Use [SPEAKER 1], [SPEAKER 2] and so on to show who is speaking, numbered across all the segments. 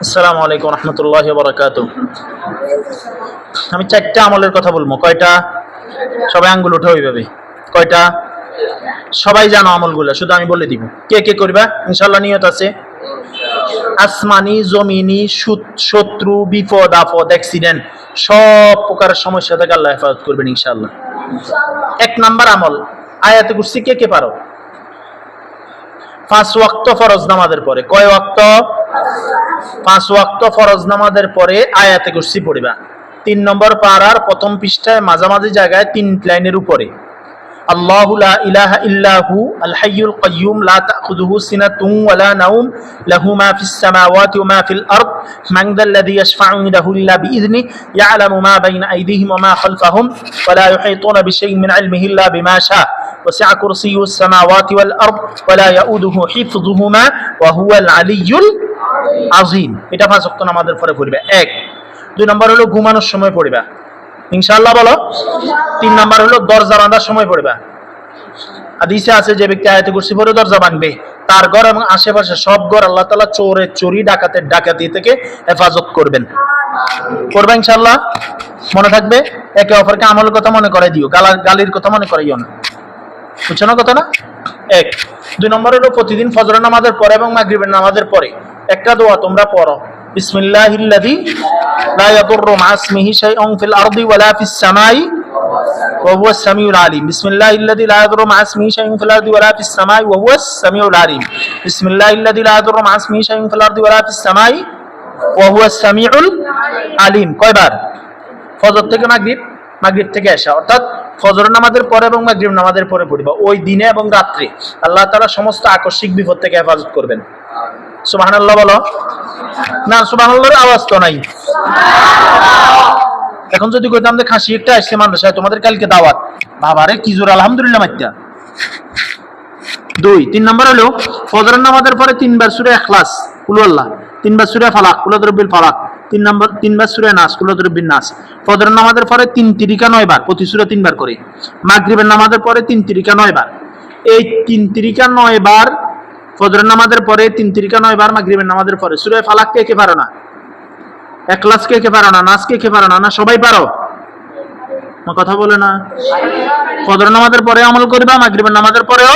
[SPEAKER 1] আসসালামু আলাইকুম রহমতুল্লাহি ওয়া বারাকাতুহু। আমি চারটা আমলের কথা বলবো। কয়টা? সবাই আঙ্গুল উঠাও এইভাবে। কয়টা? সবাই জানো আমলগুলো, শুধু আমি বলে দিব। কে কে করবা ইনশাআল্লাহ? নিয়ত আছে? আসমানি, জমিনি, শত্রু, বিপদ আপদ, অ্যাক্সিডেন্ট, সব প্রকারের সমস্যা থেকে আল্লাহ হেফাজত করবেন ইনশাআল্লাহ। এক নাম্বার আমল, আয়াতে কুরসি কে কে পারো? 5 ওয়াক্ত ফরজ নামাজের পরে। কয় ওয়াক্ত? 5 ওয়াক্ত ফরজ নামাজের পরে আয়াতে কুরসি পড়িবা। 3 নম্বর পারার প্রথম পৃষ্ঠায় মাঝামাঝি জায়গায় 3 লাইনের উপরে আল্লাহু লা ইলাহা ইল্লাহু আল হাইয়ুল কাইয়্যুম লা তাখুযুহু সিনাতুন ওয়া লা নাওম লাহু মা ফিস সামাওয়াতি ওয়া মা ফিল আরদ মান যাল্লাযী ইয়াশফা'ু ইনদাহু ইল্লা বিইযনি ইয়া'লামু মা বাইনা আইদিহিম ওয়া মা খালফাহুম ওয়া লা ইউহীতুনা বিশাইইন মিন ইলমিহি ইল্লা বিমা শাআ ওয়াসি'a কুরসিয়্যুস সামাওয়াতি ওয়াল আরদ ওয়া লা ইয়াউদুহু হিফযুহুমা ওয়া হুয়াল আলিয়্যুল আযীম। এটা 5 ওয়াক্ত নামাজের পরে পড়বে। 1। 2 নম্বর হলো ঘুমানোর সময় পড়িবা ইনশাআল্লাহ, বলো। 3 নাম্বার হলো দরজা বাঁধার সময় পড়বা। হাদিসে আছে যে ব্যক্তি আয়াতে কুরসি পড়ে দরজা ভাঙবে, তার ঘর এবং আশেপাশে সব ঘর আল্লাহ তাআলা চোরের চুরি, ডাকাতের ডাকাতি থেকে হেফাজত করবেন। করবা ইনশাআল্লাহ? মনে থাকবে। একে অপরকে আমলের কথা মনে করাই দিও, গালির কথা মনে করাইও না। বুঝছো না কথা না? 1। 2 নম্বর হলো প্রতিদিন ফজরের নামাজের পরে এবং মাগরিবের নামাজের পরে একটা দোয়া তোমরা পড়ো। বিসমিল্লাহিল্লাযী লা ইয়াদুররু মা ইসমিহি শাইউন ফিল আরদি ওয়ালা ফিস সামাই ওয়া হুয়াস সামিউল আলিম। বিসমিল্লাহিল্লাযী লা ইয়াদুররু মা ইসমিহি শাইউন ফিল আরদি ওয়ালা ফিস সামাই ওয়া হুয়াস সামিউল আলিম। বিসমিল্লাহিল্লাযী লা ইয়াদুররু মা ইসমিহি শাইউন ফিল আরদি ওয়ালা ফিস সামাই ওয়া হুয়াস সামিউল আলিম। কয়বার? ফজর থেকে মাগরিব, মাগরিব থেকে এশা, অর্থাৎ ফজর নামাজের পরে এবং মাগরিব নামাজের পরে পড়িবা। ওই দিনে এবং রাত্রে আল্লাহ তাআলা সমস্ত আকস্মিক বিপদ থেকে হেফাজত করবেন। সুবহানাল্লাহ বলো। না, সুবহানাল্লাহর আওয়াজ তো নাই। এখন যদি কইতাম যে খাসি একটা আসছে মাদ্রাসায়, তোমাদের কালকে দাওয়াত, বাবারে কি জোর আলহামদুলিল্লাহ মাইত্যা। 2। 3 নম্বর হলো ফজরের নামাজের পরে 3 বার সূরা ইখলাস কুল আল্লাহ, 3 বার সূরা ফালাক কুল রাব্বিল ফালাক, 3 বার সূরা নাস কুল রাব্বিন নাস। ফজরের নামাজের পরে 3 তিরিকা 9 বার, প্রতি সূরা 3 বার করে। মাগরিবের নামাজের পরে 3 তিরিকা 9 বার। এই 3 তিরিকা 9 বার ফজরের নামাজের পরে, 3 তিরিকা 9 বার মাগরিবের নামাজের পরে। সূরা ফালাক কে কে পারো না? ইখলাস কে কে পারো না? নাস কে কে পারো না? না সবাই পারো? কথা বলে না। ফজরের নামাজের পরে আমল করবা, মাগরিবের নামাজের পরেও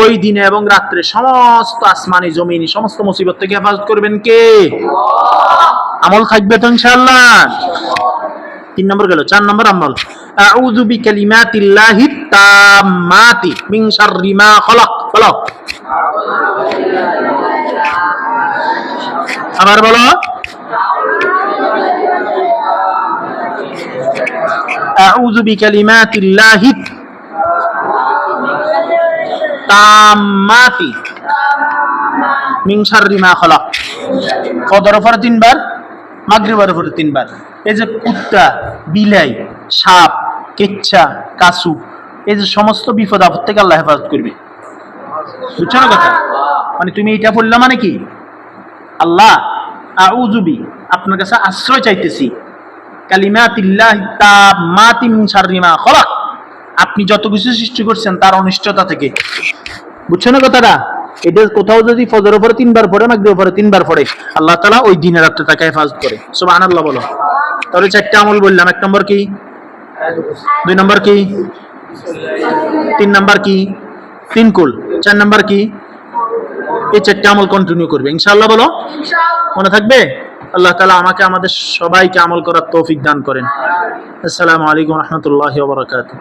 [SPEAKER 1] ওই দিনে এবং রাত্রে সমস্ত আসমানি জমিনি সমস্ত মুসিবত থেকে হেফাজত করবেন কে? আমল থাকবে তো ইনশাআল্লাহ। 3 নম্বর গেল। 4 নম্বর আমল, আউযু বিকালিমাতিল্লাহিত তাম্মাতি মিন শাররি মা খালাক। বলো আবার বলো। আউযু বিকালিমাতিল্লাহিত তাম্মাতি মিন শাররি মা খালাক। ফজরের পরে 3 বার, মাগরিবের পরে 3 বার। এই যে কুত্তা, বিলাই, সাপ, কেচ্ছা, কাসু, এই যে সমস্ত বিপদ আপদ থেকে আল্লাহ হেফাজত করবে। বুঝছো না কথা? মানে তুমি এটা বললা মানে কি? আল্লাহ আউযু বি, আপনার কাছে আশ্রয় চাইতেছি, কালিমাতিল্লাহি তাম্মাতি মিন শাররি মা খালাক, আপনি যত কিছু সৃষ্টি করছেন তার অনিষ্টতা থেকে। বুঝছো না কথাটা? এটা কোথাও যদি ফজরের উপরে 3 বার পড়ে, মাগরিবের উপরে 3 বার পড়ে, আল্লাহ তাআলা ওই দিনে রাতে তাকে হেফাজত করে। সুবহানাল্লাহ বলো। তাহলে 4টা আমল বললাম। 1 নম্বর কি? 2 নম্বর কি? 3 নম্বর কি? 3 কুল। 4 নম্বর কি? এই 4টা আমল কন্টিনিউ করবে ইনশাআল্লাহ বলো। মনে থাকবে? আল্লাহ তাআলা আমাকে আমাদের সবাইকে আমল করার তৌফিক দান করেন। আসসালামু আলাইকুম ওয়া রাহমাতুল্লাহি ওয়া বারাকাতুহু।